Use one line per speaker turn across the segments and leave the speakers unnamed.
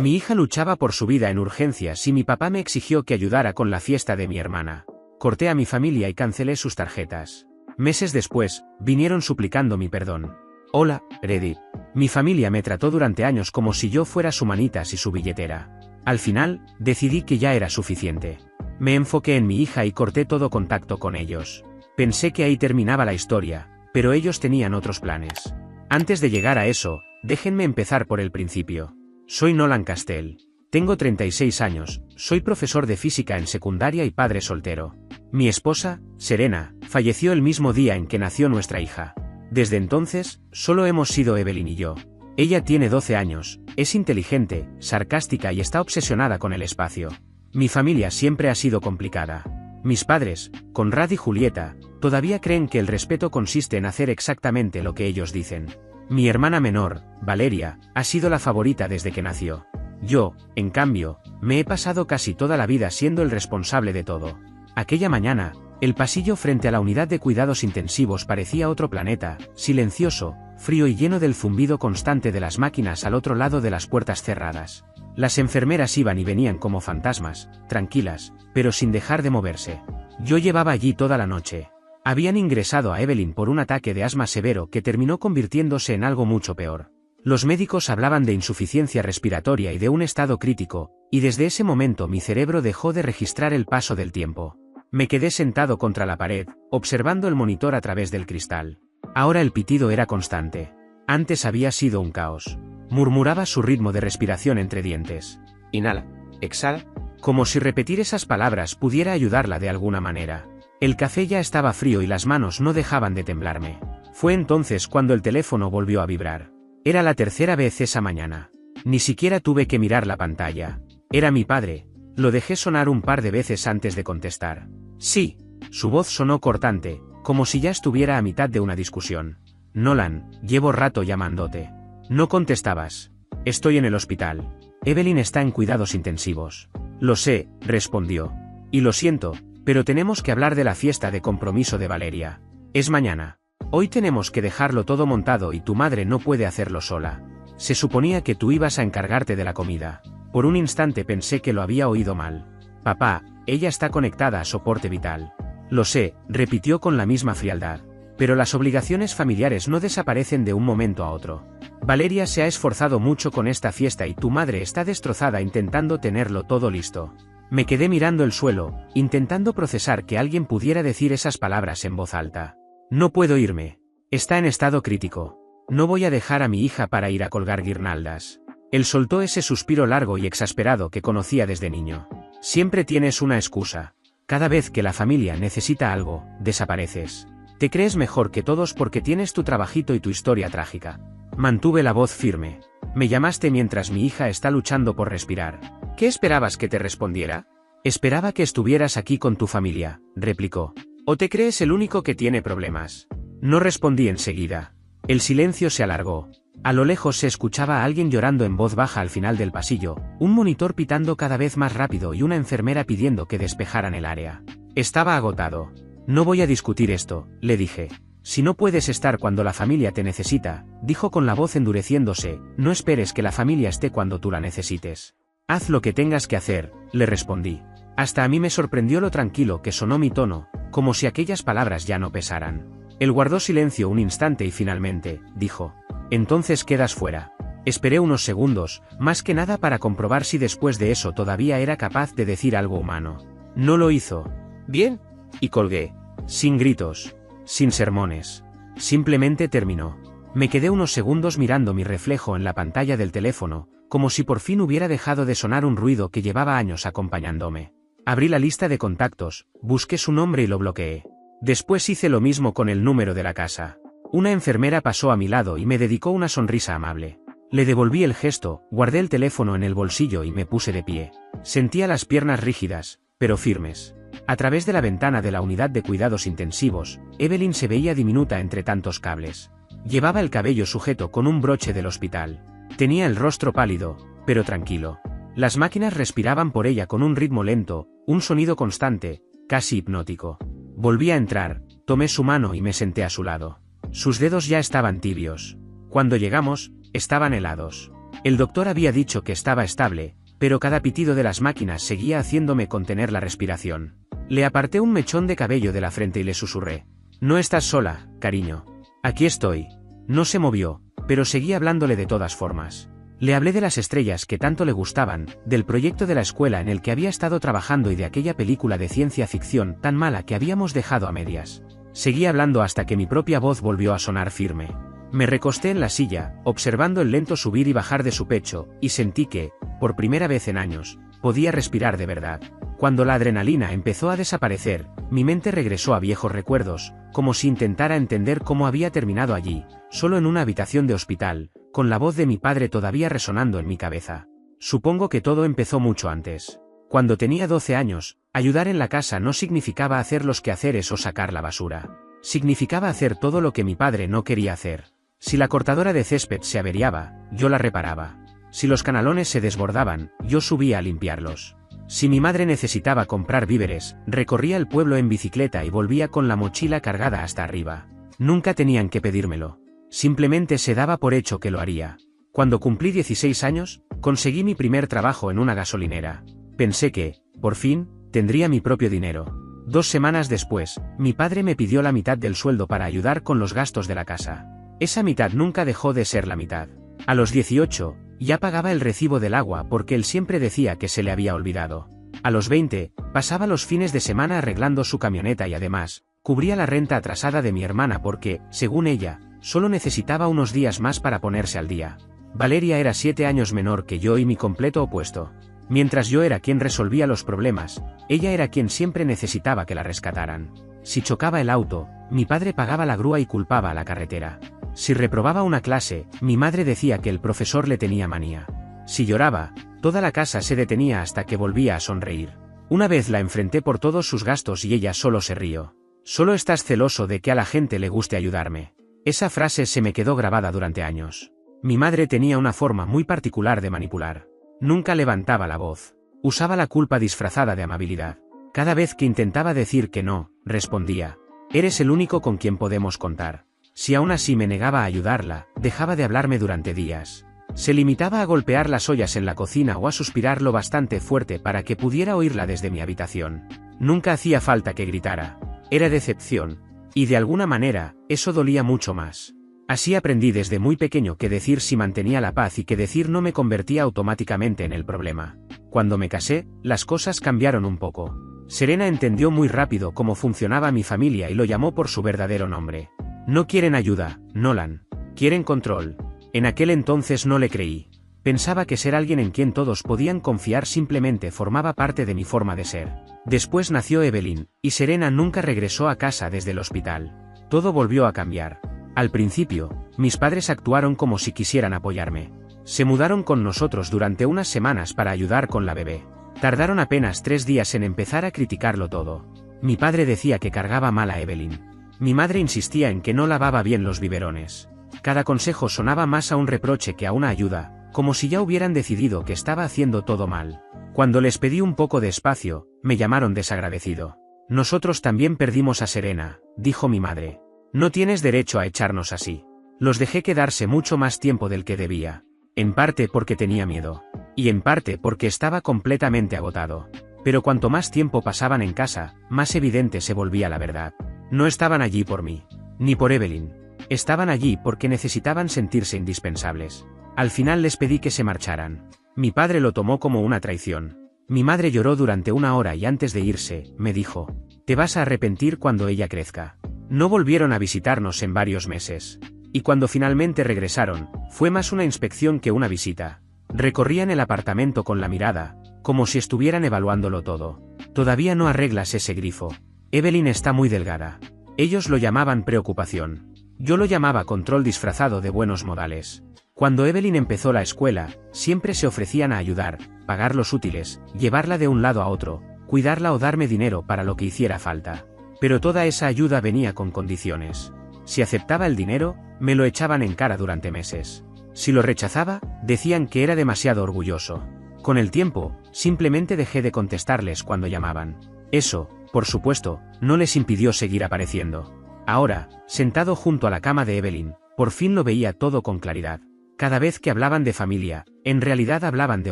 Mi hija luchaba por su vida en urgencias y mi papá me exigió que ayudara con la fiesta de mi hermana. Corté a mi familia y cancelé sus tarjetas. Meses después, vinieron suplicando mi perdón. Hola, Reddit. Mi familia me trató durante años como si yo fuera su manitas y su billetera. Al final, decidí que ya era suficiente. Me enfoqué en mi hija y corté todo contacto con ellos. Pensé que ahí terminaba la historia, pero ellos tenían otros planes. Antes de llegar a eso, déjenme empezar por el principio. Soy Nolan Castell. Tengo 36 años, soy profesor de física en secundaria y padre soltero. Mi esposa, Serena, falleció el mismo día en que nació nuestra hija. Desde entonces, solo hemos sido Evelyn y yo. Ella tiene 12 años, es inteligente, sarcástica y está obsesionada con el espacio. Mi familia siempre ha sido complicada. Mis padres, Conrad y Julieta, todavía creen que el respeto consiste en hacer exactamente lo que ellos dicen. Mi hermana menor, Valeria, ha sido la favorita desde que nació. Yo, en cambio, me he pasado casi toda la vida siendo el responsable de todo. Aquella mañana, el pasillo frente a la unidad de cuidados intensivos parecía otro planeta, silencioso, frío y lleno del zumbido constante de las máquinas al otro lado de las puertas cerradas. Las enfermeras iban y venían como fantasmas, tranquilas, pero sin dejar de moverse. Yo llevaba allí toda la noche. Habían ingresado a Evelyn por un ataque de asma severo que terminó convirtiéndose en algo mucho peor. Los médicos hablaban de insuficiencia respiratoria y de un estado crítico, y desde ese momento mi cerebro dejó de registrar el paso del tiempo. Me quedé sentado contra la pared, observando el monitor a través del cristal. Ahora el pitido era constante. Antes había sido un caos. Murmuraba su ritmo de respiración entre dientes. Inhala, exhala. Como si repetir esas palabras pudiera ayudarla de alguna manera. El café ya estaba frío y las manos no dejaban de temblarme. Fue entonces cuando el teléfono volvió a vibrar. Era la tercera vez esa mañana. Ni siquiera tuve que mirar la pantalla. Era mi padre. Lo dejé sonar un par de veces antes de contestar. Sí. Su voz sonó cortante, como si ya estuviera a mitad de una discusión. Nolan, llevo rato llamándote. No contestabas. Estoy en el hospital. Evelyn está en cuidados intensivos. Lo sé, respondió. Y lo siento, pero tenemos que hablar de la fiesta de compromiso de Valeria. Es mañana. Hoy tenemos que dejarlo todo montado y tu madre no puede hacerlo sola. Se suponía que tú ibas a encargarte de la comida. Por un instante pensé que lo había oído mal. Papá, ella está conectada a soporte vital. Lo sé, repitió con la misma frialdad. Pero las obligaciones familiares no desaparecen de un momento a otro. Valeria se ha esforzado mucho con esta fiesta y tu madre está destrozada intentando tenerlo todo listo. Me quedé mirando el suelo, intentando procesar que alguien pudiera decir esas palabras en voz alta. No puedo irme. Está en estado crítico. No voy a dejar a mi hija para ir a colgar guirnaldas. Él soltó ese suspiro largo y exasperado que conocía desde niño. Siempre tienes una excusa. Cada vez que la familia necesita algo, desapareces. Te crees mejor que todos porque tienes tu trabajito y tu historia trágica. Mantuve la voz firme. Me llamaste mientras mi hija está luchando por respirar. ¿Qué esperabas que te respondiera? Esperaba que estuvieras aquí con tu familia, replicó. ¿O te crees el único que tiene problemas? No respondí enseguida. El silencio se alargó. A lo lejos se escuchaba a alguien llorando en voz baja al final del pasillo, un monitor pitando cada vez más rápido y una enfermera pidiendo que despejaran el área. Estaba agotado. No voy a discutir esto, le dije. Si no puedes estar cuando la familia te necesita, dijo con la voz endureciéndose, no esperes que la familia esté cuando tú la necesites. Haz lo que tengas que hacer, le respondí. Hasta a mí me sorprendió lo tranquilo que sonó mi tono, como si aquellas palabras ya no pesaran. Él guardó silencio un instante y finalmente, dijo. Entonces quedas fuera. Esperé unos segundos, más que nada para comprobar si después de eso todavía era capaz de decir algo humano. No lo hizo. Bien. Y colgué. Sin gritos. Sin sermones. Simplemente terminó. Me quedé unos segundos mirando mi reflejo en la pantalla del teléfono, como si por fin hubiera dejado de sonar un ruido que llevaba años acompañándome. Abrí la lista de contactos, busqué su nombre y lo bloqueé. Después hice lo mismo con el número de la casa. Una enfermera pasó a mi lado y me dedicó una sonrisa amable. Le devolví el gesto, guardé el teléfono en el bolsillo y me puse de pie. Sentía las piernas rígidas, pero firmes. A través de la ventana de la unidad de cuidados intensivos, Evelyn se veía diminuta entre tantos cables. Llevaba el cabello sujeto con un broche del hospital. Tenía el rostro pálido, pero tranquilo. Las máquinas respiraban por ella con un ritmo lento, un sonido constante, casi hipnótico. Volví a entrar, tomé su mano y me senté a su lado. Sus dedos ya estaban tibios. Cuando llegamos, estaban helados. El doctor había dicho que estaba estable, pero cada pitido de las máquinas seguía haciéndome contener la respiración. Le aparté un mechón de cabello de la frente y le susurré: «No estás sola, cariño. Aquí estoy». No se movió, pero seguí hablándole de todas formas. Le hablé de las estrellas que tanto le gustaban, del proyecto de la escuela en el que había estado trabajando y de aquella película de ciencia ficción tan mala que habíamos dejado a medias. Seguí hablando hasta que mi propia voz volvió a sonar firme. Me recosté en la silla, observando el lento subir y bajar de su pecho, y sentí que, por primera vez en años, podía respirar de verdad. Cuando la adrenalina empezó a desaparecer, mi mente regresó a viejos recuerdos, como si intentara entender cómo había terminado allí, solo en una habitación de hospital, con la voz de mi padre todavía resonando en mi cabeza. Supongo que todo empezó mucho antes. Cuando tenía 12 años, ayudar en la casa no significaba hacer los quehaceres o sacar la basura. Significaba hacer todo lo que mi padre no quería hacer. Si la cortadora de césped se averiaba, yo la reparaba. Si los canalones se desbordaban, yo subía a limpiarlos. Si mi madre necesitaba comprar víveres, recorría el pueblo en bicicleta y volvía con la mochila cargada hasta arriba. Nunca tenían que pedírmelo. Simplemente se daba por hecho que lo haría. Cuando cumplí 16 años, conseguí mi primer trabajo en una gasolinera. Pensé que, por fin, tendría mi propio dinero. 2 semanas después, mi padre me pidió la mitad del sueldo para ayudar con los gastos de la casa. Esa mitad nunca dejó de ser la mitad. A los 18, ya pagaba el recibo del agua porque él siempre decía que se le había olvidado. A los 20, pasaba los fines de semana arreglando su camioneta y además, cubría la renta atrasada de mi hermana porque, según ella, solo necesitaba unos días más para ponerse al día. Valeria era 7 años menor que yo y mi completo opuesto. Mientras yo era quien resolvía los problemas, ella era quien siempre necesitaba que la rescataran. Si chocaba el auto, mi padre pagaba la grúa y culpaba a la carretera. Si reprobaba una clase, mi madre decía que el profesor le tenía manía. Si lloraba, toda la casa se detenía hasta que volvía a sonreír. Una vez la enfrenté por todos sus gastos y ella solo se rió. «Solo estás celoso de que a la gente le guste ayudarme». Esa frase se me quedó grabada durante años. Mi madre tenía una forma muy particular de manipular. Nunca levantaba la voz. Usaba la culpa disfrazada de amabilidad. Cada vez que intentaba decir que no, respondía: «Eres el único con quien podemos contar». Si aún así me negaba a ayudarla, dejaba de hablarme durante días. Se limitaba a golpear las ollas en la cocina o a suspirar lo bastante fuerte para que pudiera oírla desde mi habitación. Nunca hacía falta que gritara. Era decepción. Y de alguna manera, eso dolía mucho más. Así aprendí desde muy pequeño que decir sí mantenía la paz y que decir no me convertía automáticamente en el problema. Cuando me casé, las cosas cambiaron un poco. Serena entendió muy rápido cómo funcionaba mi familia y lo llamó por su verdadero nombre. «No quieren ayuda, Nolan. Quieren control». En aquel entonces no le creí. Pensaba que ser alguien en quien todos podían confiar simplemente formaba parte de mi forma de ser. Después nació Evelyn, y Serena nunca regresó a casa desde el hospital. Todo volvió a cambiar. Al principio, mis padres actuaron como si quisieran apoyarme. Se mudaron con nosotros durante unas semanas para ayudar con la bebé. Tardaron apenas 3 días en empezar a criticarlo todo. Mi padre decía que cargaba mal a Evelyn. Mi madre insistía en que no lavaba bien los biberones. Cada consejo sonaba más a un reproche que a una ayuda, como si ya hubieran decidido que estaba haciendo todo mal. Cuando les pedí un poco de espacio, me llamaron desagradecido. «Nosotros también perdimos a Serena», dijo mi madre. «No tienes derecho a echarnos así». Los dejé quedarse mucho más tiempo del que debía. En parte porque tenía miedo. Y en parte porque estaba completamente agotado. Pero cuanto más tiempo pasaban en casa, más evidente se volvía la verdad. No estaban allí por mí. Ni por Evelyn. Estaban allí porque necesitaban sentirse indispensables. Al final les pedí que se marcharan. Mi padre lo tomó como una traición. Mi madre lloró durante 1 hora y antes de irse, me dijo: «Te vas a arrepentir cuando ella crezca». No volvieron a visitarnos en varios meses. Y cuando finalmente regresaron, fue más una inspección que una visita. Recorrían el apartamento con la mirada, como si estuvieran evaluándolo todo. «Todavía no arreglas ese grifo. Evelyn está muy delgada». Ellos lo llamaban preocupación. Yo lo llamaba control disfrazado de buenos modales. Cuando Evelyn empezó la escuela, siempre se ofrecían a ayudar, pagar los útiles, llevarla de un lado a otro, cuidarla o darme dinero para lo que hiciera falta. Pero toda esa ayuda venía con condiciones. Si aceptaba el dinero, me lo echaban en cara durante meses. Si lo rechazaba, decían que era demasiado orgulloso. Con el tiempo, simplemente dejé de contestarles cuando llamaban. Eso, por supuesto, no les impidió seguir apareciendo. Ahora, sentado junto a la cama de Evelyn, por fin lo veía todo con claridad. Cada vez que hablaban de familia, en realidad hablaban de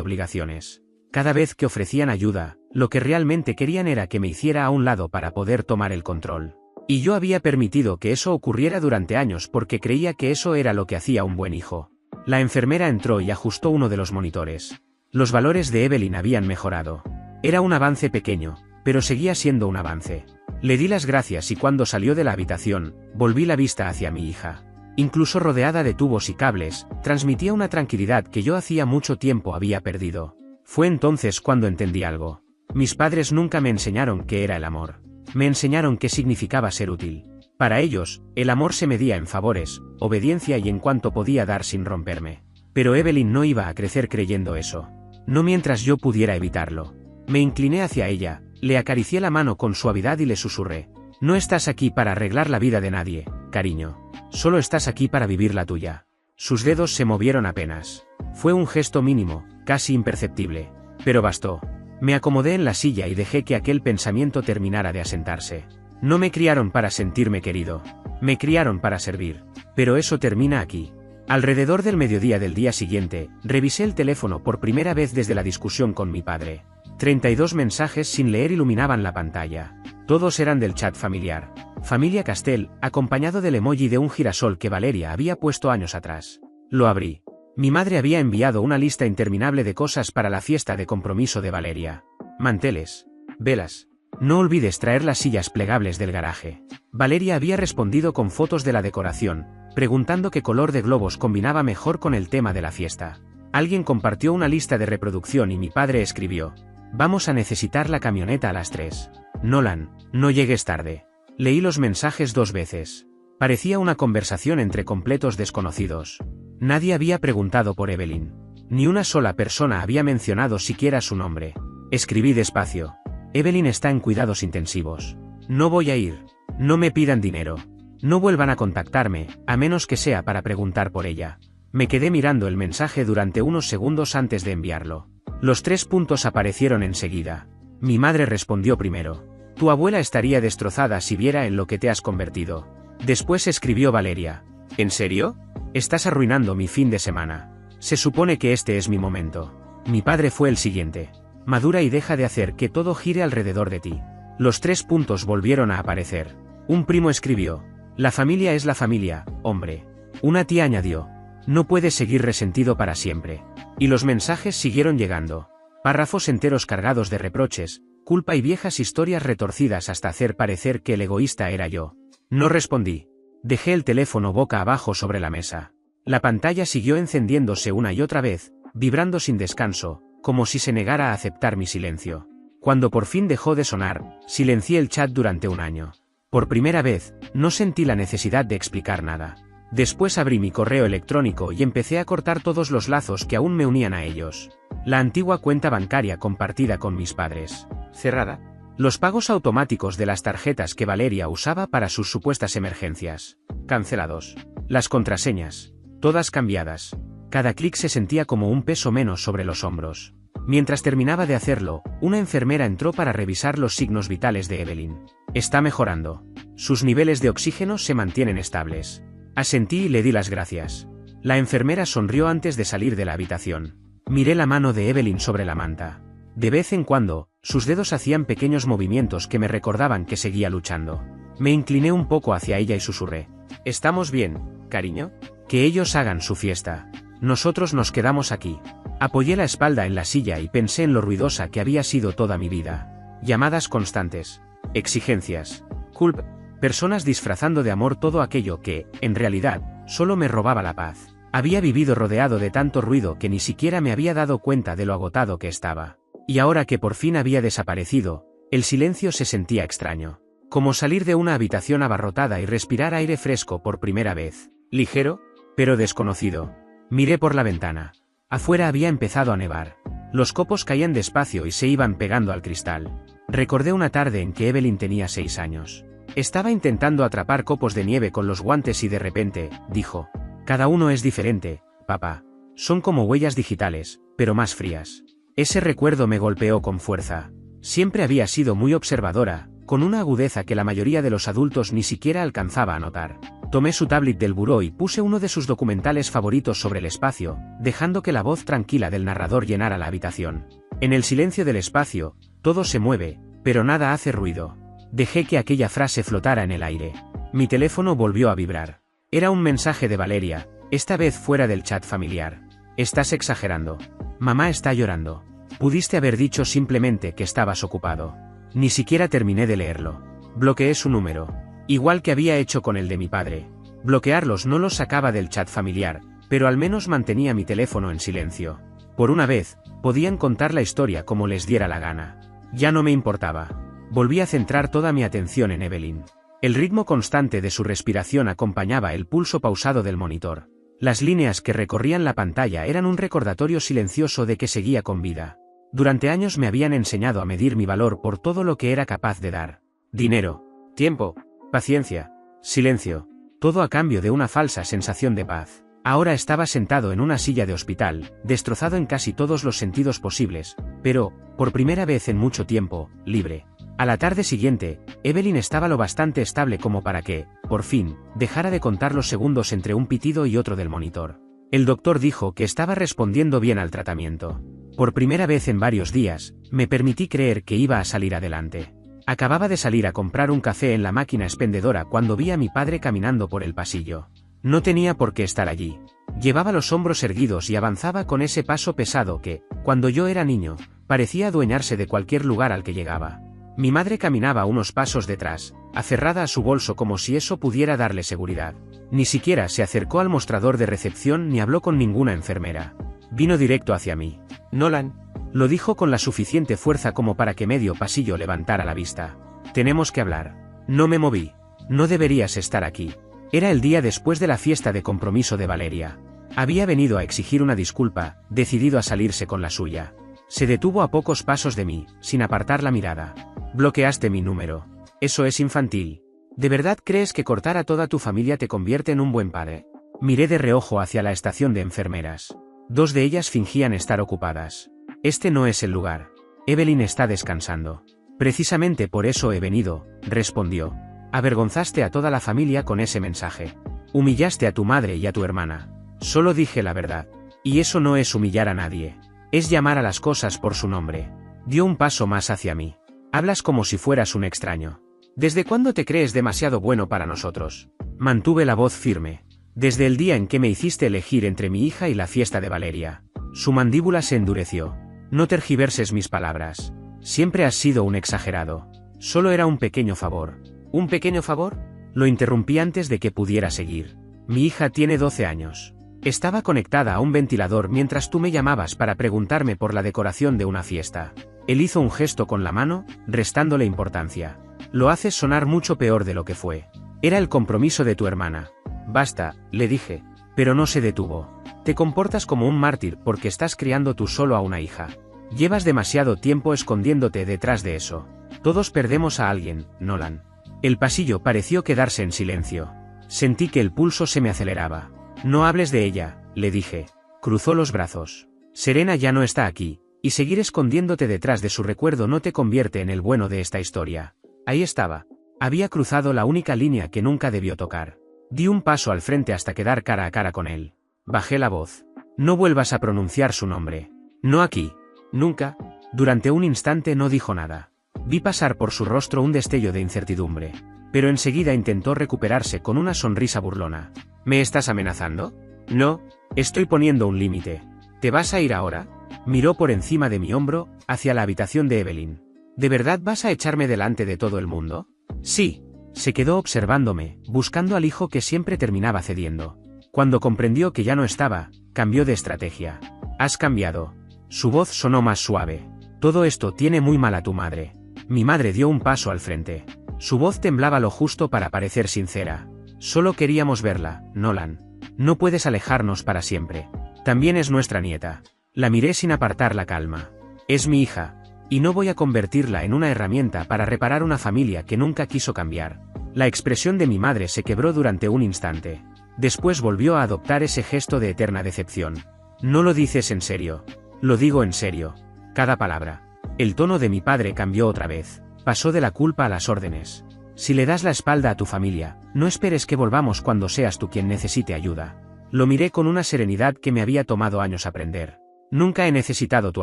obligaciones. Cada vez que ofrecían ayuda, lo que realmente querían era que me hiciera a un lado para poder tomar el control. Y yo había permitido que eso ocurriera durante años porque creía que eso era lo que hacía un buen hijo. La enfermera entró y ajustó uno de los monitores. Los valores de Evelyn habían mejorado. Era un avance pequeño, pero seguía siendo un avance. Le di las gracias y cuando salió de la habitación, volví la vista hacia mi hija. Incluso rodeada de tubos y cables, transmitía una tranquilidad que yo hacía mucho tiempo había perdido. Fue entonces cuando entendí algo. Mis padres nunca me enseñaron qué era el amor. Me enseñaron qué significaba ser útil. Para ellos, el amor se medía en favores, obediencia y en cuanto podía dar sin romperme. Pero Evelyn no iba a crecer creyendo eso. No mientras yo pudiera evitarlo. Me incliné hacia ella, le acaricié la mano con suavidad y le susurré. No estás aquí para arreglar la vida de nadie, cariño. Solo estás aquí para vivir la tuya. Sus dedos se movieron apenas. Fue un gesto mínimo, casi imperceptible. Pero bastó. Me acomodé en la silla y dejé que aquel pensamiento terminara de asentarse. No me criaron para sentirme querido. Me criaron para servir. Pero eso termina aquí. Alrededor del mediodía del día siguiente, revisé el teléfono por primera vez desde la discusión con mi padre. 32 mensajes sin leer iluminaban la pantalla. Todos eran del chat familiar. Familia Castell, acompañado del emoji de un girasol que Valeria había puesto años atrás. Lo abrí. Mi madre había enviado una lista interminable de cosas para la fiesta de compromiso de Valeria. Manteles. Velas. No olvides traer las sillas plegables del garaje. Valeria había respondido con fotos de la decoración, preguntando qué color de globos combinaba mejor con el tema de la fiesta. Alguien compartió una lista de reproducción y mi padre escribió: vamos a necesitar la camioneta a las 3. Nolan, no llegues tarde. Leí los mensajes 2 veces. Parecía una conversación entre completos desconocidos. Nadie había preguntado por Evelyn. Ni una sola persona había mencionado siquiera su nombre. Escribí despacio. Evelyn está en cuidados intensivos. No voy a ir. No me pidan dinero. No vuelvan a contactarme, a menos que sea para preguntar por ella. Me quedé mirando el mensaje durante unos segundos antes de enviarlo. Los 3 puntos aparecieron enseguida. Mi madre respondió primero. Tu abuela estaría destrozada si viera en lo que te has convertido. Después escribió Valeria. ¿En serio? Estás arruinando mi fin de semana. Se supone que este es mi momento. Mi padre fue el siguiente. Madura y deja de hacer que todo gire alrededor de ti. Los 3 puntos volvieron a aparecer. Un primo escribió. La familia es la familia, hombre. Una tía añadió. No puedes seguir resentido para siempre. Y los mensajes siguieron llegando. Párrafos enteros cargados de reproches, culpa y viejas historias retorcidas hasta hacer parecer que el egoísta era yo. No respondí. Dejé el teléfono boca abajo sobre la mesa. La pantalla siguió encendiéndose una y otra vez, vibrando sin descanso, como si se negara a aceptar mi silencio. Cuando por fin dejó de sonar, silencié el chat durante un año. Por primera vez, no sentí la necesidad de explicar nada. Después abrí mi correo electrónico y empecé a cortar todos los lazos que aún me unían a ellos. La antigua cuenta bancaria compartida con mis padres. Cerrada. Los pagos automáticos de las tarjetas que Valeria usaba para sus supuestas emergencias. Cancelados. Las contraseñas. Todas cambiadas. Cada clic se sentía como un peso menos sobre los hombros. Mientras terminaba de hacerlo, una enfermera entró para revisar los signos vitales de Evelyn. Está mejorando. Sus niveles de oxígeno se mantienen estables. Asentí y le di las gracias. La enfermera sonrió antes de salir de la habitación. Miré la mano de Evelyn sobre la manta. De vez en cuando, sus dedos hacían pequeños movimientos que me recordaban que seguía luchando. Me incliné un poco hacia ella y susurré. ¿Estamos bien, cariño? Que ellos hagan su fiesta. Nosotros nos quedamos aquí. Apoyé la espalda en la silla y pensé en lo ruidosa que había sido toda mi vida. Llamadas constantes. Exigencias. Culpa. Personas disfrazando de amor todo aquello que, en realidad, solo me robaba la paz. Había vivido rodeado de tanto ruido que ni siquiera me había dado cuenta de lo agotado que estaba. Y ahora que por fin había desaparecido, el silencio se sentía extraño. Como salir de una habitación abarrotada y respirar aire fresco por primera vez. Ligero, pero desconocido. Miré por la ventana. Afuera había empezado a nevar. Los copos caían despacio y se iban pegando al cristal. Recordé una tarde en que Evelyn tenía 6 años. Estaba intentando atrapar copos de nieve con los guantes y de repente, dijo. Cada uno es diferente, papá. Son como huellas digitales, pero más frías. Ese recuerdo me golpeó con fuerza. Siempre había sido muy observadora, con una agudeza que la mayoría de los adultos ni siquiera alcanzaba a notar. Tomé su tablet del buró y puse uno de sus documentales favoritos sobre el espacio, dejando que la voz tranquila del narrador llenara la habitación. En el silencio del espacio, todo se mueve, pero nada hace ruido. Dejé que aquella frase flotara en el aire. Mi teléfono volvió a vibrar. Era un mensaje de Valeria, esta vez fuera del chat familiar. Estás exagerando. Mamá está llorando. Pudiste haber dicho simplemente que estabas ocupado. Ni siquiera terminé de leerlo. Bloqueé su número. Igual que había hecho con el de mi padre. Bloquearlos no los sacaba del chat familiar, pero al menos mantenía mi teléfono en silencio. Por una vez, podían contar la historia como les diera la gana. Ya no me importaba. Volví a centrar toda mi atención en Evelyn. El ritmo constante de su respiración acompañaba el pulso pausado del monitor. Las líneas que recorrían la pantalla eran un recordatorio silencioso de que seguía con vida. Durante años me habían enseñado a medir mi valor por todo lo que era capaz de dar. Dinero, tiempo, paciencia, silencio, todo a cambio de una falsa sensación de paz. Ahora estaba sentado en una silla de hospital, destrozado en casi todos los sentidos posibles, pero, por primera vez en mucho tiempo, libre. A la tarde siguiente, Evelyn estaba lo bastante estable como para que, por fin, dejara de contar los segundos entre un pitido y otro del monitor. El doctor dijo que estaba respondiendo bien al tratamiento. Por primera vez en varios días, me permití creer que iba a salir adelante. Acababa de salir a comprar un café en la máquina expendedora cuando vi a mi padre caminando por el pasillo. No tenía por qué estar allí. Llevaba los hombros erguidos y avanzaba con ese paso pesado que, cuando yo era niño, parecía adueñarse de cualquier lugar al que llegaba. Mi madre caminaba unos pasos detrás, aferrada a su bolso como si eso pudiera darle seguridad. Ni siquiera se acercó al mostrador de recepción ni habló con ninguna enfermera. Vino directo hacia mí. Nolan, lo dijo con la suficiente fuerza como para que medio pasillo levantara la vista. Tenemos que hablar. No me moví. No deberías estar aquí. Era el día después de la fiesta de compromiso de Valeria. Había venido a exigir una disculpa, decidido a salirse con la suya. Se detuvo a pocos pasos de mí, sin apartar la mirada. Bloqueaste mi número. Eso es infantil. ¿De verdad crees que cortar a toda tu familia te convierte en un buen padre? Miré de reojo hacia la estación de enfermeras. Dos de ellas fingían estar ocupadas. Este no es el lugar. Evelyn está descansando. Precisamente por eso he venido, respondió. Avergonzaste a toda la familia con ese mensaje. Humillaste a tu madre y a tu hermana. Solo dije la verdad. Y eso no es humillar a nadie. Es llamar a las cosas por su nombre. Dio un paso más hacia mí. Hablas como si fueras un extraño. ¿Desde cuándo te crees demasiado bueno para nosotros? Mantuve la voz firme. Desde el día en que me hiciste elegir entre mi hija y la fiesta de Valeria. Su mandíbula se endureció. No tergiverses mis palabras. Siempre has sido un exagerado. Solo era un pequeño favor. ¿Un pequeño favor? Lo interrumpí antes de que pudiera seguir. Mi hija tiene 12 años. Estaba conectada a un ventilador mientras tú me llamabas para preguntarme por la decoración de una fiesta. Él hizo un gesto con la mano, restándole importancia. Lo haces sonar mucho peor de lo que fue. Era el compromiso de tu hermana. Basta, le dije. Pero no se detuvo. Te comportas como un mártir porque estás criando tú solo a una hija. Llevas demasiado tiempo escondiéndote detrás de eso. Todos perdemos a alguien, Nolan. El pasillo pareció quedarse en silencio. Sentí que el pulso se me aceleraba. No hables de ella, le dije. Cruzó los brazos. Serena ya no está aquí, y seguir escondiéndote detrás de su recuerdo no te convierte en el bueno de esta historia. Ahí estaba. Había cruzado la única línea que nunca debió tocar. Di un paso al frente hasta quedar cara a cara con él. Bajé la voz. No vuelvas a pronunciar su nombre. No aquí. Nunca. Durante un instante no dijo nada. Vi pasar por su rostro un destello de incertidumbre. Pero enseguida intentó recuperarse con una sonrisa burlona. ¿Me estás amenazando? No, estoy poniendo un límite. ¿Te vas a ir ahora? Miró por encima de mi hombro, hacia la habitación de Evelyn. ¿De verdad vas a echarme delante de todo el mundo? Sí. Se quedó observándome, buscando al hijo que siempre terminaba cediendo. Cuando comprendió que ya no estaba, cambió de estrategia. Has cambiado. Su voz sonó más suave. Todo esto tiene muy mal a tu madre. Mi madre dio un paso al frente. Su voz temblaba lo justo para parecer sincera. Solo queríamos verla, Nolan. No puedes alejarnos para siempre. También es nuestra nieta. La miré sin apartar la calma. Es mi hija. Y no voy a convertirla en una herramienta para reparar una familia que nunca quiso cambiar. La expresión de mi madre se quebró durante un instante. Después volvió a adoptar ese gesto de eterna decepción. No lo dices en serio. Lo digo en serio. Cada palabra. El tono de mi padre cambió otra vez. Pasó de la culpa a las órdenes. Si le das la espalda a tu familia, no esperes que volvamos cuando seas tú quien necesite ayuda. Lo miré con una serenidad que me había tomado años aprender. Nunca he necesitado tu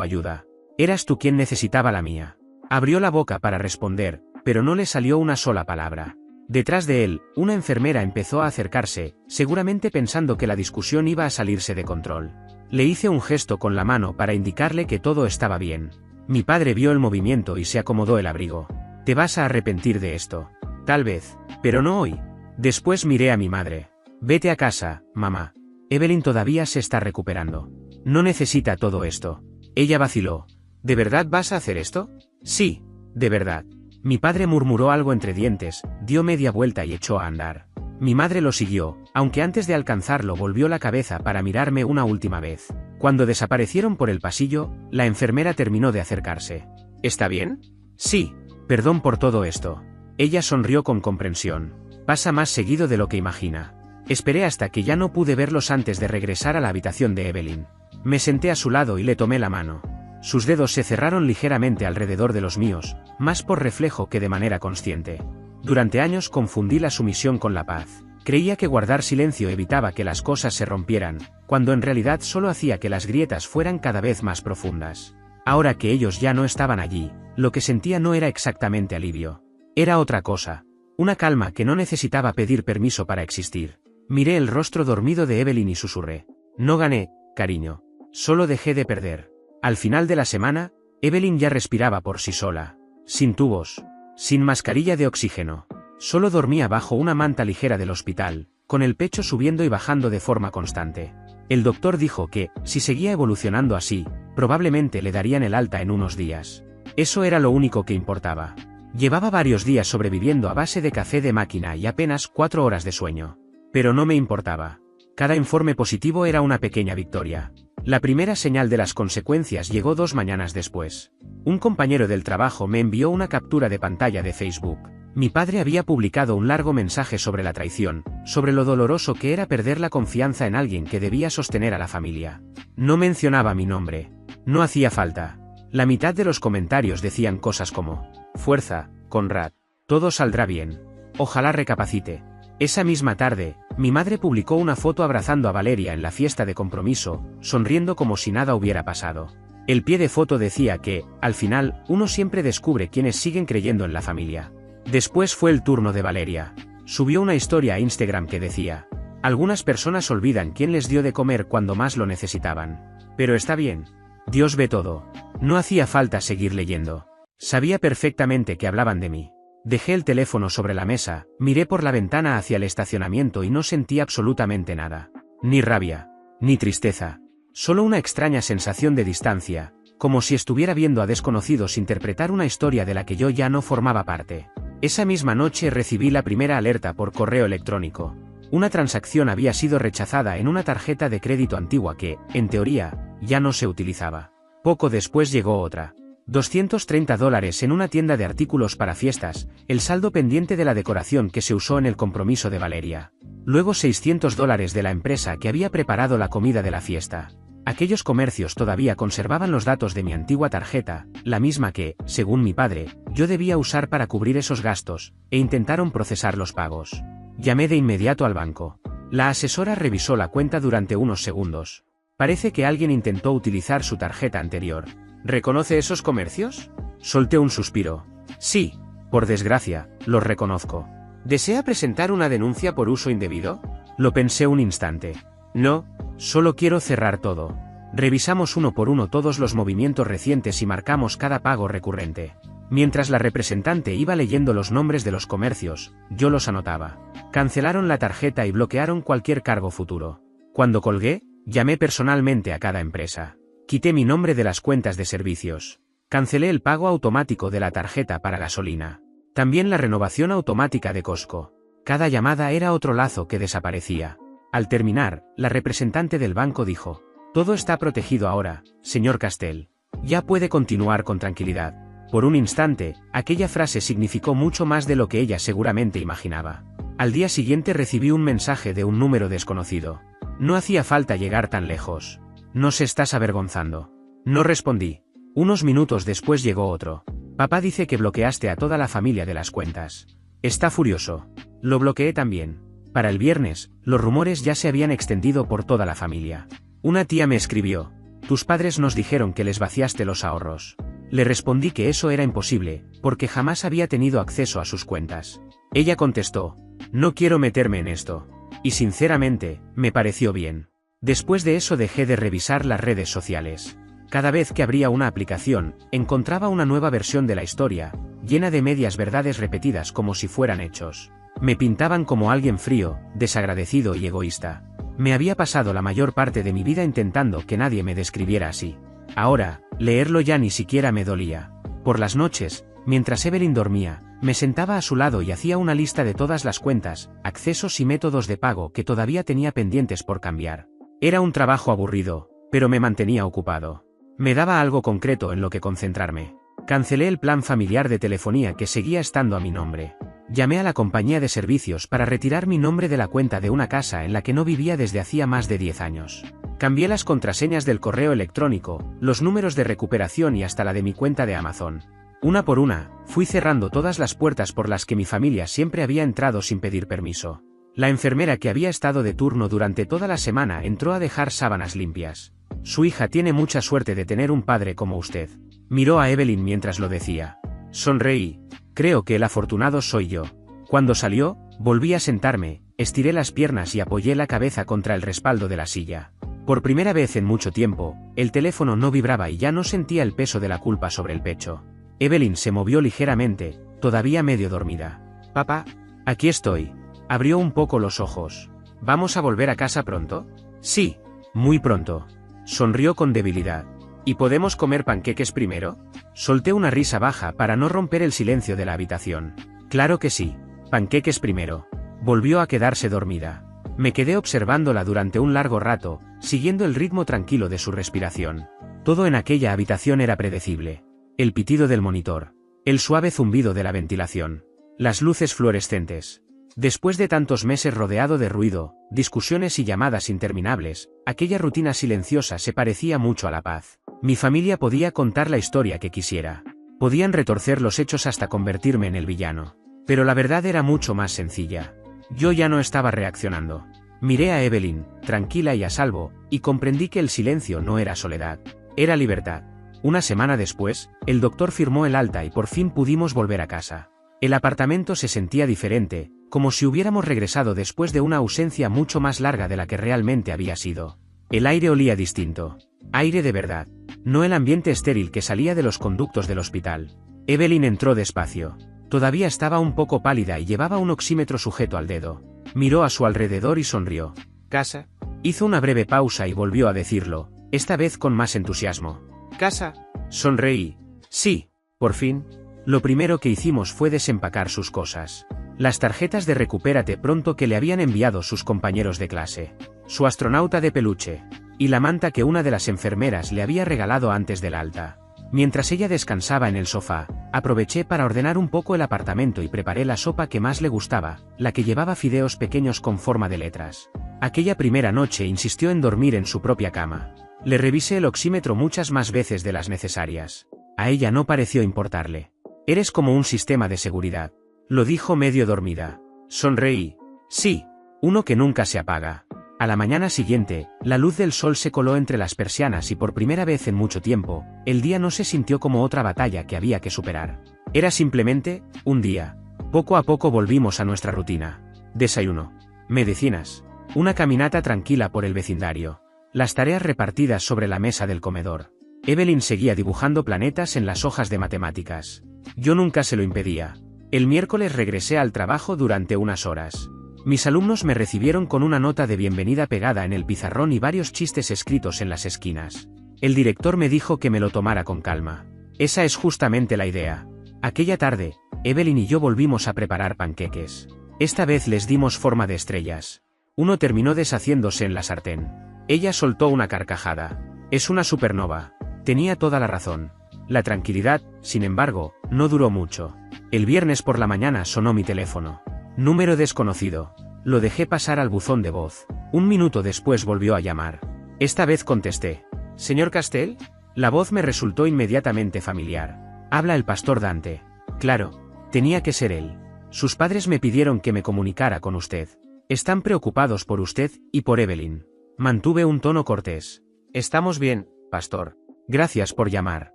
ayuda. Eras tú quien necesitaba la mía. Abrió la boca para responder, pero no le salió una sola palabra. Detrás de él, una enfermera empezó a acercarse, seguramente pensando que la discusión iba a salirse de control. Le hice un gesto con la mano para indicarle que todo estaba bien. Mi padre vio el movimiento y se acomodó el abrigo. Te vas a arrepentir de esto. Tal vez, pero no hoy. Después miré a mi madre. Vete a casa, mamá. Evelyn todavía se está recuperando. No necesita todo esto. Ella vaciló. ¿De verdad vas a hacer esto? Sí, de verdad. Mi padre murmuró algo entre dientes, dio media vuelta y echó a andar. Mi madre lo siguió, aunque antes de alcanzarlo volvió la cabeza para mirarme una última vez. Cuando desaparecieron por el pasillo, la enfermera terminó de acercarse. ¿Está bien? Sí, perdón por todo esto. Ella sonrió con comprensión. Pasa más seguido de lo que imagina. Esperé hasta que ya no pude verlos antes de regresar a la habitación de Evelyn. Me senté a su lado y le tomé la mano. Sus dedos se cerraron ligeramente alrededor de los míos, más por reflejo que de manera consciente. Durante años confundí la sumisión con la paz. Creía que guardar silencio evitaba que las cosas se rompieran, cuando en realidad solo hacía que las grietas fueran cada vez más profundas. Ahora que ellos ya no estaban allí, lo que sentía no era exactamente alivio. Era otra cosa. Una calma que no necesitaba pedir permiso para existir. Miré el rostro dormido de Evelyn y susurré. No gané, cariño. Solo dejé de perder. Al final de la semana, Evelyn ya respiraba por sí sola. Sin tubos. Sin mascarilla de oxígeno. Solo dormía bajo una manta ligera del hospital, con el pecho subiendo y bajando de forma constante. El doctor dijo que, si seguía evolucionando así, probablemente le darían el alta en unos días. Eso era lo único que importaba. Llevaba varios días sobreviviendo a base de café de máquina y apenas 4 horas de sueño. Pero no me importaba. Cada informe positivo era una pequeña victoria. La primera señal de las consecuencias llegó 2 mañanas después. Un compañero del trabajo me envió una captura de pantalla de Facebook. Mi padre había publicado un largo mensaje sobre la traición, sobre lo doloroso que era perder la confianza en alguien que debía sostener a la familia. No mencionaba mi nombre. No hacía falta. La mitad de los comentarios decían cosas como: fuerza, Conrad. Todo saldrá bien. Ojalá recapacite. Esa misma tarde, mi madre publicó una foto abrazando a Valeria en la fiesta de compromiso, sonriendo como si nada hubiera pasado. El pie de foto decía que, al final, uno siempre descubre quienes siguen creyendo en la familia. Después fue el turno de Valeria. Subió una historia a Instagram que decía: algunas personas olvidan quién les dio de comer cuando más lo necesitaban. Pero está bien. Dios ve todo. No hacía falta seguir leyendo. Sabía perfectamente que hablaban de mí. Dejé el teléfono sobre la mesa, miré por la ventana hacia el estacionamiento y no sentí absolutamente nada. Ni rabia, ni tristeza. Solo una extraña sensación de distancia, como si estuviera viendo a desconocidos interpretar una historia de la que yo ya no formaba parte. Esa misma noche recibí la primera alerta por correo electrónico. Una transacción había sido rechazada en una tarjeta de crédito antigua que, en teoría, ya no se utilizaba. Poco después llegó otra. $230 en una tienda de artículos para fiestas, el saldo pendiente de la decoración que se usó en el compromiso de Valeria. Luego $600 de la empresa que había preparado la comida de la fiesta. Aquellos comercios todavía conservaban los datos de mi antigua tarjeta, la misma que, según mi padre, yo debía usar para cubrir esos gastos, e intentaron procesar los pagos. Llamé de inmediato al banco. La asesora revisó la cuenta durante unos segundos. Parece que alguien intentó utilizar su tarjeta anterior. ¿Reconoce esos comercios? Solté un suspiro. Sí, por desgracia, los reconozco. ¿Desea presentar una denuncia por uso indebido? Lo pensé un instante. No, solo quiero cerrar todo. Revisamos uno por uno todos los movimientos recientes y marcamos cada pago recurrente. Mientras la representante iba leyendo los nombres de los comercios, yo los anotaba. Cancelaron la tarjeta y bloquearon cualquier cargo futuro. Cuando colgué, llamé personalmente a cada empresa. Quité mi nombre de las cuentas de servicios. Cancelé el pago automático de la tarjeta para gasolina. También la renovación automática de Costco. Cada llamada era otro lazo que desaparecía. Al terminar, la representante del banco dijo: todo está protegido ahora, señor Castell. Ya puede continuar con tranquilidad. Por un instante, aquella frase significó mucho más de lo que ella seguramente imaginaba. Al día siguiente recibí un mensaje de un número desconocido. No hacía falta llegar tan lejos. ¿Nos estás avergonzando? No respondí. Unos minutos después llegó otro. Papá dice que bloqueaste a toda la familia de las cuentas. Está furioso. Lo bloqueé también. Para el viernes, los rumores ya se habían extendido por toda la familia. Una tía me escribió: tus padres nos dijeron que les vaciaste los ahorros. Le respondí que eso era imposible, porque jamás había tenido acceso a sus cuentas. Ella contestó: no quiero meterme en esto. Y sinceramente, me pareció bien. Después de eso dejé de revisar las redes sociales. Cada vez que abría una aplicación, encontraba una nueva versión de la historia, llena de medias verdades repetidas como si fueran hechos. Me pintaban como alguien frío, desagradecido y egoísta. Me había pasado la mayor parte de mi vida intentando que nadie me describiera así. Ahora, leerlo ya ni siquiera me dolía. Por las noches, mientras Evelyn dormía, me sentaba a su lado y hacía una lista de todas las cuentas, accesos y métodos de pago que todavía tenía pendientes por cambiar. Era un trabajo aburrido, pero me mantenía ocupado. Me daba algo concreto en lo que concentrarme. Cancelé el plan familiar de telefonía que seguía estando a mi nombre. Llamé a la compañía de servicios para retirar mi nombre de la cuenta de una casa en la que no vivía desde hacía más de 10 años. Cambié las contraseñas del correo electrónico, los números de recuperación y hasta la de mi cuenta de Amazon. Una por una, fui cerrando todas las puertas por las que mi familia siempre había entrado sin pedir permiso. La enfermera que había estado de turno durante toda la semana entró a dejar sábanas limpias. Su hija tiene mucha suerte de tener un padre como usted. Miró a Evelyn mientras lo decía. Sonreí. Creo que el afortunado soy yo. Cuando salió, volví a sentarme, estiré las piernas y apoyé la cabeza contra el respaldo de la silla. Por primera vez en mucho tiempo, el teléfono no vibraba y ya no sentía el peso de la culpa sobre el pecho. Evelyn se movió ligeramente, todavía medio dormida. Papá, aquí estoy. Abrió un poco los ojos. ¿Vamos a volver a casa pronto? Sí, muy pronto. Sonrió con debilidad. ¿Y podemos comer panqueques primero? Solté una risa baja para no romper el silencio de la habitación. Claro que sí. Panqueques primero. Volvió a quedarse dormida. Me quedé observándola durante un largo rato, siguiendo el ritmo tranquilo de su respiración. Todo en aquella habitación era predecible. El pitido del monitor. El suave zumbido de la ventilación. Las luces fluorescentes. Después de tantos meses rodeado de ruido, discusiones y llamadas interminables, aquella rutina silenciosa se parecía mucho a la paz. Mi familia podía contar la historia que quisiera. Podían retorcer los hechos hasta convertirme en el villano. Pero la verdad era mucho más sencilla. Yo ya no estaba reaccionando. Miré a Evelyn, tranquila y a salvo, y comprendí que el silencio no era soledad. Era libertad. Una semana después, el doctor firmó el alta y por fin pudimos volver a casa. El apartamento se sentía diferente, como si hubiéramos regresado después de una ausencia mucho más larga de la que realmente había sido. El aire olía distinto. Aire de verdad. No el ambiente estéril que salía de los conductos del hospital. Evelyn entró despacio. Todavía estaba un poco pálida y llevaba un oxímetro sujeto al dedo. Miró a su alrededor y sonrió. ¿Casa? Hizo una breve pausa y volvió a decirlo, esta vez con más entusiasmo. ¿Casa? Sonreí. Sí, por fin. Lo primero que hicimos fue desempacar sus cosas. Las tarjetas de Recupérate Pronto que le habían enviado sus compañeros de clase. Su astronauta de peluche. Y la manta que una de las enfermeras le había regalado antes del alta. Mientras ella descansaba en el sofá, aproveché para ordenar un poco el apartamento y preparé la sopa que más le gustaba, la que llevaba fideos pequeños con forma de letras. Aquella primera noche insistió en dormir en su propia cama. Le revisé el oxímetro muchas más veces de las necesarias. A ella no pareció importarle. Eres como un sistema de seguridad. Lo dijo medio dormida. Sonreí. Sí, uno que nunca se apaga. A la mañana siguiente, la luz del sol se coló entre las persianas y por primera vez en mucho tiempo, el día no se sintió como otra batalla que había que superar. Era simplemente, un día. Poco a poco volvimos a nuestra rutina. Desayuno. Medicinas. Una caminata tranquila por el vecindario. Las tareas repartidas sobre la mesa del comedor. Evelyn seguía dibujando planetas en las hojas de matemáticas. Yo nunca se lo impedía. El miércoles regresé al trabajo durante unas horas. Mis alumnos me recibieron con una nota de bienvenida pegada en el pizarrón y varios chistes escritos en las esquinas. El director me dijo que me lo tomara con calma. Esa es justamente la idea. Aquella tarde, Evelyn y yo volvimos a preparar panqueques. Esta vez les dimos forma de estrellas. Uno terminó deshaciéndose en la sartén. Ella soltó una carcajada. Es una supernova. Tenía toda la razón. La tranquilidad, sin embargo, no duró mucho. El viernes por la mañana sonó mi teléfono. Número desconocido. Lo dejé pasar al buzón de voz. Un minuto después volvió a llamar. Esta vez contesté. ¿Señor Castell? La voz me resultó inmediatamente familiar. Habla el pastor Dante. Claro, tenía que ser él. Sus padres me pidieron que me comunicara con usted. Están preocupados por usted y por Evelyn. Mantuve un tono cortés. Estamos bien, pastor. Gracias por llamar.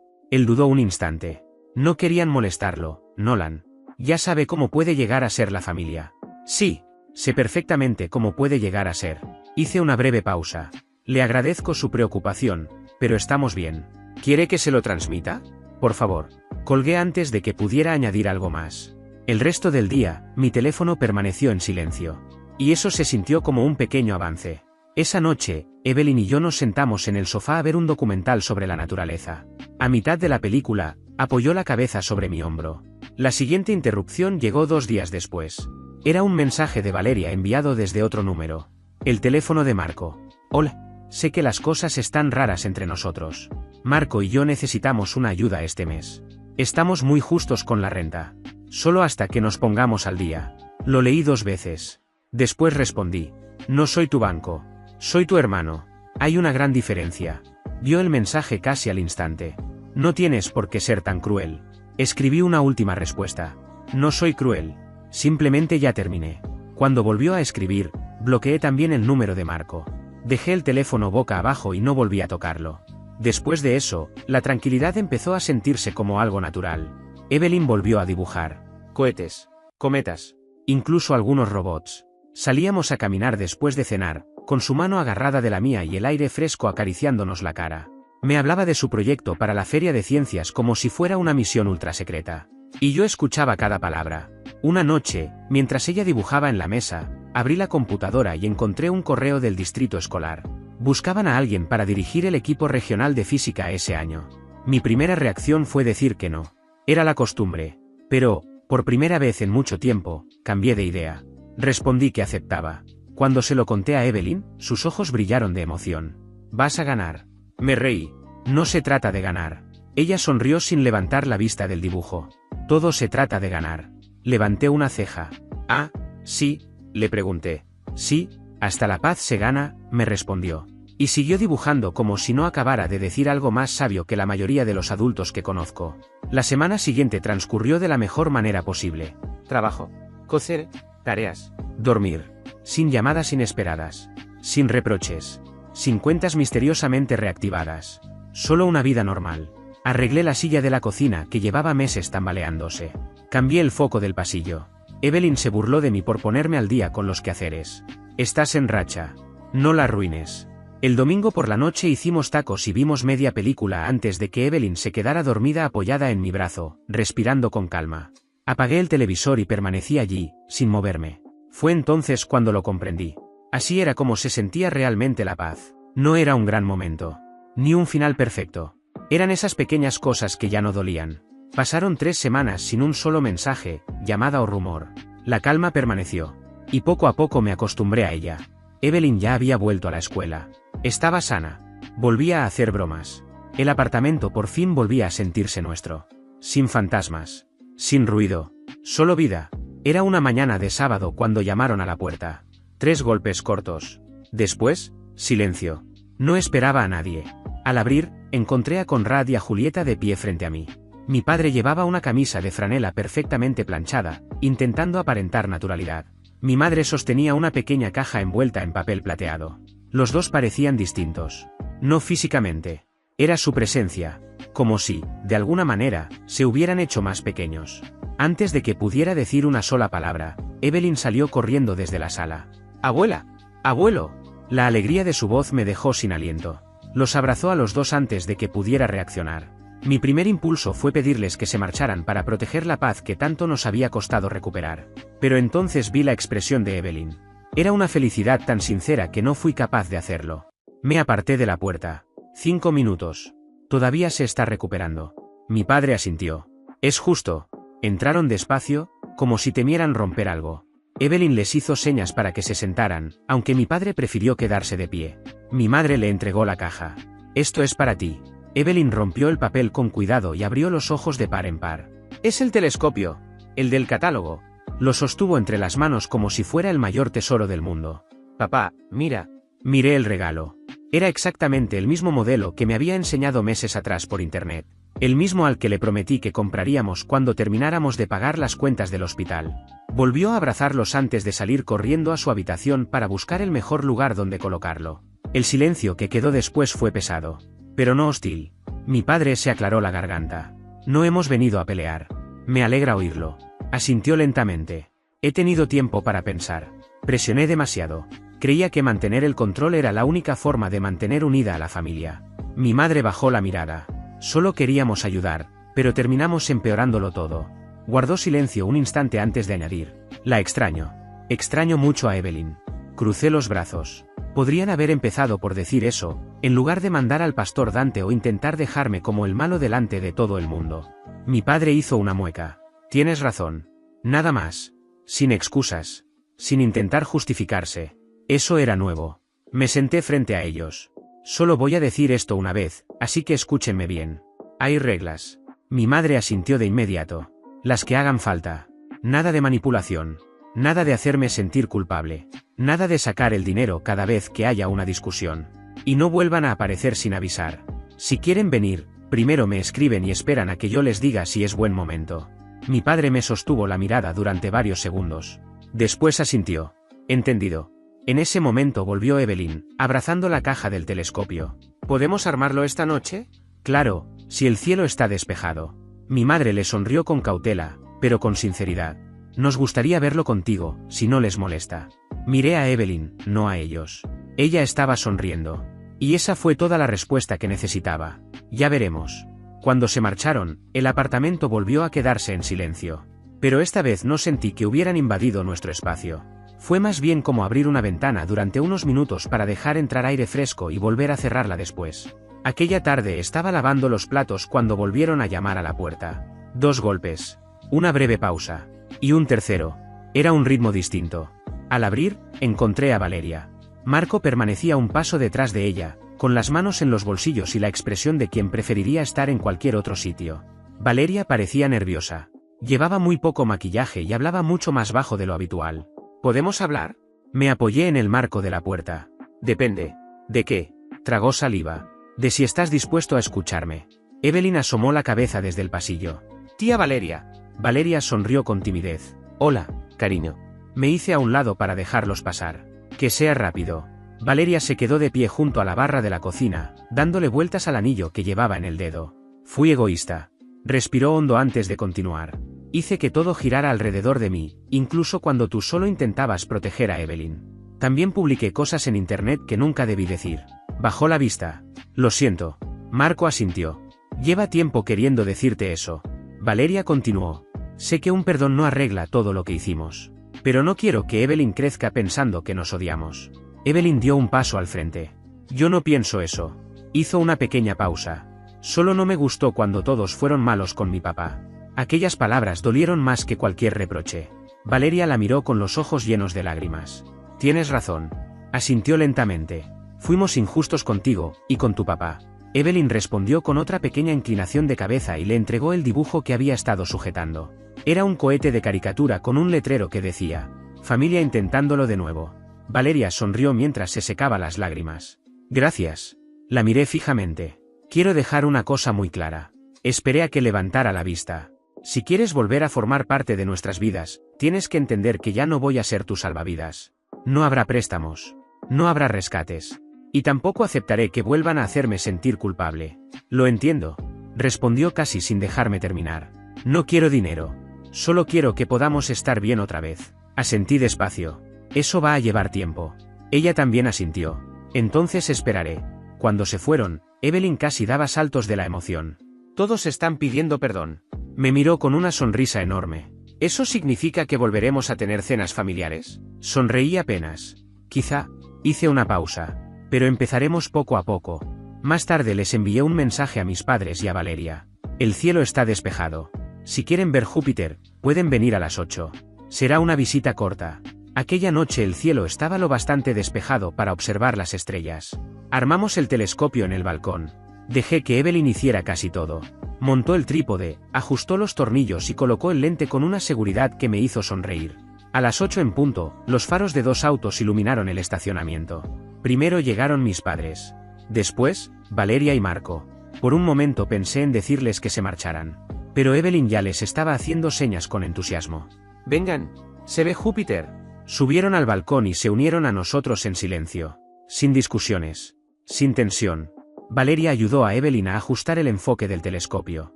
Él dudó un instante. No querían molestarlo, Nolan. Ya sabe cómo puede llegar a ser la familia. Sí, sé perfectamente cómo puede llegar a ser. Hice una breve pausa. Le agradezco su preocupación, pero estamos bien. ¿Quiere que se lo transmita? Por favor. Colgué antes de que pudiera añadir algo más. El resto del día, mi teléfono permaneció en silencio. Y eso se sintió como un pequeño avance. Esa noche, Evelyn y yo nos sentamos en el sofá a ver un documental sobre la naturaleza. A mitad de la película, apoyó la cabeza sobre mi hombro. La siguiente interrupción llegó 2 días después. Era un mensaje de Valeria enviado desde otro número. El teléfono de Marco. Hola. Sé que las cosas están raras entre nosotros. Marco y yo necesitamos una ayuda este mes. Estamos muy justos con la renta. Solo hasta que nos pongamos al día. Lo leí 2 veces. Después respondí. No soy tu banco. Soy tu hermano. Hay una gran diferencia. Vio el mensaje casi al instante. No tienes por qué ser tan cruel. Escribí una última respuesta. No soy cruel. Simplemente ya terminé. Cuando volvió a escribir, bloqueé también el número de Marco. Dejé el teléfono boca abajo y no volví a tocarlo. Después de eso, la tranquilidad empezó a sentirse como algo natural. Evelyn volvió a dibujar. Cohetes. Cometas. Incluso algunos robots. Salíamos a caminar después de cenar, con su mano agarrada de la mía y el aire fresco acariciándonos la cara. Me hablaba de su proyecto para la Feria de Ciencias como si fuera una misión ultrasecreta. Y yo escuchaba cada palabra. Una noche, mientras ella dibujaba en la mesa, abrí la computadora y encontré un correo del distrito escolar. Buscaban a alguien para dirigir el equipo regional de física ese año. Mi primera reacción fue decir que no. Era la costumbre. Pero, por primera vez en mucho tiempo, cambié de idea. Respondí que aceptaba. Cuando se lo conté a Evelyn, sus ojos brillaron de emoción. ¿Vas a ganar? Me reí. No se trata de ganar. Ella sonrió sin levantar la vista del dibujo. Todo se trata de ganar. Levanté una ceja. Ah, sí, le pregunté. Sí, hasta la paz se gana, me respondió. Y siguió dibujando como si no acabara de decir algo más sabio que la mayoría de los adultos que conozco. La semana siguiente transcurrió de la mejor manera posible. Trabajo. Coser. Tareas. Dormir. Sin llamadas inesperadas. Sin reproches. Sin cuentas misteriosamente reactivadas. Solo una vida normal. Arreglé la silla de la cocina que llevaba meses tambaleándose. Cambié el foco del pasillo. Evelyn se burló de mí por ponerme al día con los quehaceres. Estás en racha. No la arruines. El domingo por la noche hicimos tacos y vimos media película antes de que Evelyn se quedara dormida apoyada en mi brazo, respirando con calma. Apagué el televisor y permanecí allí, sin moverme. Fue entonces cuando lo comprendí. Así era como se sentía realmente la paz. No era un gran momento. Ni un final perfecto. Eran esas pequeñas cosas que ya no dolían. Pasaron 3 semanas sin un solo mensaje, llamada o rumor. La calma permaneció. Y poco a poco me acostumbré a ella. Evelyn ya había vuelto a la escuela. Estaba sana. Volvía a hacer bromas. El apartamento por fin volvía a sentirse nuestro. Sin fantasmas. Sin ruido. Solo vida. Era una mañana de sábado cuando llamaron a la puerta. 3 golpes cortos. Después, silencio. No esperaba a nadie. Al abrir, encontré a Conrad y a Julieta de pie frente a mí. Mi padre llevaba una camisa de franela perfectamente planchada, intentando aparentar naturalidad. Mi madre sostenía una pequeña caja envuelta en papel plateado. Los dos parecían distintos. No físicamente. Era su presencia. Como si, de alguna manera, se hubieran hecho más pequeños. Antes de que pudiera decir una sola palabra, Evelyn salió corriendo desde la sala. ¡Abuela! ¡Abuelo! La alegría de su voz me dejó sin aliento. Los abrazó a los dos antes de que pudiera reaccionar. Mi primer impulso fue pedirles que se marcharan para proteger la paz que tanto nos había costado recuperar. Pero entonces vi la expresión de Evelyn. Era una felicidad tan sincera que no fui capaz de hacerlo. Me aparté de la puerta. 5 minutos. Todavía se está recuperando. Mi padre asintió. Es justo. Entraron despacio, como si temieran romper algo. Evelyn les hizo señas para que se sentaran, aunque mi padre prefirió quedarse de pie. Mi madre le entregó la caja. Esto es para ti. Evelyn rompió el papel con cuidado y abrió los ojos de par en par. Es el telescopio. El del catálogo. Lo sostuvo entre las manos como si fuera el mayor tesoro del mundo. Papá, mira. Miré el regalo. Era exactamente el mismo modelo que me había enseñado meses atrás por internet. El mismo al que le prometí que compraríamos cuando termináramos de pagar las cuentas del hospital. Volvió a abrazarlos antes de salir corriendo a su habitación para buscar el mejor lugar donde colocarlo. El silencio que quedó después fue pesado, pero no hostil. Mi padre se aclaró la garganta. No hemos venido a pelear. Me alegra oírlo. Asintió lentamente. He tenido tiempo para pensar. Presioné demasiado. Creía que mantener el control era la única forma de mantener unida a la familia. Mi madre bajó la mirada. Solo queríamos ayudar, pero terminamos empeorándolo todo. Guardó silencio un instante antes de añadir. La extraño. Extraño mucho a Evelyn. Crucé los brazos. Podrían haber empezado por decir eso, en lugar de mandar al pastor Dante o intentar dejarme como el malo delante de todo el mundo. Mi padre hizo una mueca. Tienes razón. Nada más. Sin excusas. Sin intentar justificarse. Eso era nuevo. Me senté frente a ellos. Solo voy a decir esto una vez, así que escúchenme bien. Hay reglas. Mi madre asintió de inmediato. Las que hagan falta. Nada de manipulación. Nada de hacerme sentir culpable. Nada de sacar el dinero cada vez que haya una discusión. Y no vuelvan a aparecer sin avisar. Si quieren venir, primero me escriben y esperan a que yo les diga si es buen momento. Mi padre me sostuvo la mirada durante varios segundos. Después asintió. Entendido. En ese momento volvió Evelyn, abrazando la caja del telescopio. ¿Podemos armarlo esta noche? Claro, si el cielo está despejado. Mi madre le sonrió con cautela, pero con sinceridad. Nos gustaría verlo contigo, si no les molesta. Miré a Evelyn, no a ellos. Ella estaba sonriendo. Y esa fue toda la respuesta que necesitaba. Ya veremos. Cuando se marcharon, el apartamento volvió a quedarse en silencio. Pero esta vez no sentí que hubieran invadido nuestro espacio. Fue más bien como abrir una ventana durante unos minutos para dejar entrar aire fresco y volver a cerrarla después. Aquella tarde estaba lavando los platos cuando volvieron a llamar a la puerta. 2 golpes. Una breve pausa. Y un tercero. Era un ritmo distinto. Al abrir, encontré a Valeria. Marco permanecía un paso detrás de ella, con las manos en los bolsillos y la expresión de quien preferiría estar en cualquier otro sitio. Valeria parecía nerviosa. Llevaba muy poco maquillaje y hablaba mucho más bajo de lo habitual. ¿Podemos hablar? Me apoyé en el marco de la puerta. Depende. ¿De qué? Tragó saliva. De si estás dispuesto a escucharme. Evelyn asomó la cabeza desde el pasillo. Tía Valeria. Valeria sonrió con timidez. Hola, cariño. Me hice a un lado para dejarlos pasar. Que sea rápido. Valeria se quedó de pie junto a la barra de la cocina, dándole vueltas al anillo que llevaba en el dedo. Fui egoísta. Respiró hondo antes de continuar. Hice que todo girara alrededor de mí, incluso cuando tú solo intentabas proteger a Evelyn. También publiqué cosas en internet que nunca debí decir. Bajó la vista. Lo siento. Marco asintió. Lleva tiempo queriendo decirte eso. Valeria continuó. Sé que un perdón no arregla todo lo que hicimos. Pero no quiero que Evelyn crezca pensando que nos odiamos. Evelyn dio un paso al frente. Yo no pienso eso. Hizo una pequeña pausa. Solo no me gustó cuando todos fueron malos con mi papá. Aquellas palabras dolieron más que cualquier reproche. Valeria la miró con los ojos llenos de lágrimas. Tienes razón. Asintió lentamente. Fuimos injustos contigo, y con tu papá. Evelyn respondió con otra pequeña inclinación de cabeza y le entregó el dibujo que había estado sujetando. Era un cohete de caricatura con un letrero que decía, familia intentándolo de nuevo. Valeria sonrió mientras se secaba las lágrimas. Gracias. La miré fijamente. Quiero dejar una cosa muy clara. Esperé a que levantara la vista. Si quieres volver a formar parte de nuestras vidas, tienes que entender que ya no voy a ser tu salvavidas. No habrá préstamos. No habrá rescates. Y tampoco aceptaré que vuelvan a hacerme sentir culpable. Lo entiendo. Respondió casi sin dejarme terminar. No quiero dinero. Solo quiero que podamos estar bien otra vez. Asentí despacio. Eso va a llevar tiempo. Ella también asintió. Entonces esperaré. Cuando se fueron, Evelyn casi daba saltos de la emoción. Todos están pidiendo perdón. Me miró con una sonrisa enorme. ¿Eso significa que volveremos a tener cenas familiares? Sonreí apenas. Quizá. Hice una pausa. Pero empezaremos poco a poco. Más tarde les envié un mensaje a mis padres y a Valeria. El cielo está despejado. Si quieren ver Júpiter, pueden venir a las 8. Será una visita corta. Aquella noche el cielo estaba lo bastante despejado para observar las estrellas. Armamos el telescopio en el balcón. Dejé que Evelyn hiciera casi todo. Montó el trípode, ajustó los tornillos y colocó el lente con una seguridad que me hizo sonreír. A las 8 en punto, los faros de 2 autos iluminaron el estacionamiento. Primero llegaron mis padres. Después, Valeria y Marco. Por un momento pensé en decirles que se marcharan. Pero Evelyn ya les estaba haciendo señas con entusiasmo. Vengan. ¿Se ve Júpiter? Subieron al balcón y se unieron a nosotros en silencio. Sin discusiones. Sin tensión. Valeria ayudó a Evelyn a ajustar el enfoque del telescopio.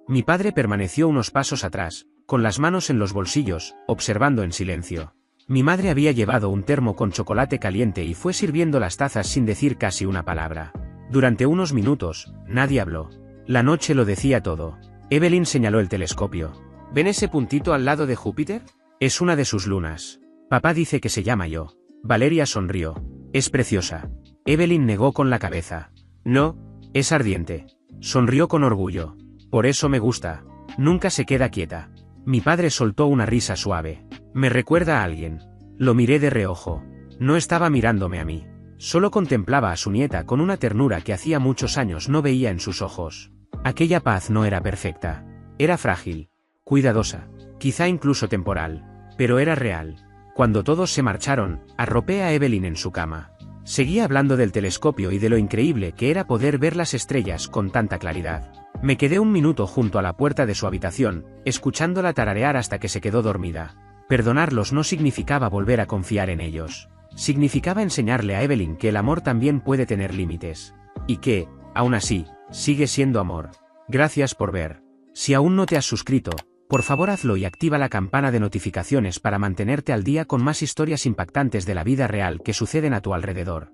Mi padre permaneció unos pasos atrás, con las manos en los bolsillos, observando en silencio. Mi madre había llevado un termo con chocolate caliente y fue sirviendo las tazas sin decir casi una palabra. Durante unos minutos, nadie habló. La noche lo decía todo. Evelyn señaló el telescopio. ¿Ven ese puntito al lado de Júpiter? Es una de sus lunas. Papá dice que se llama Io. Valeria sonrió. Es preciosa. Evelyn negó con la cabeza. No, es ardiente. Sonrió con orgullo. Por eso me gusta. Nunca se queda quieta. Mi padre soltó una risa suave. Me recuerda a alguien. Lo miré de reojo. No estaba mirándome a mí. Solo contemplaba a su nieta con una ternura que hacía muchos años no veía en sus ojos. Aquella paz no era perfecta. Era frágil. Cuidadosa. Quizá incluso temporal. Pero era real. Cuando todos se marcharon, arropé a Evelyn en su cama. Seguía hablando del telescopio y de lo increíble que era poder ver las estrellas con tanta claridad. Me quedé un minuto junto a la puerta de su habitación, escuchándola tararear hasta que se quedó dormida. Perdonarlos no significaba volver a confiar en ellos. Significaba enseñarle a Evelyn que el amor también puede tener límites. Y que, aún así, sigue siendo amor. Gracias por ver. Si aún no te has suscrito, por favor hazlo y activa la campana de notificaciones para mantenerte al día con más historias impactantes de la vida real que suceden a tu alrededor.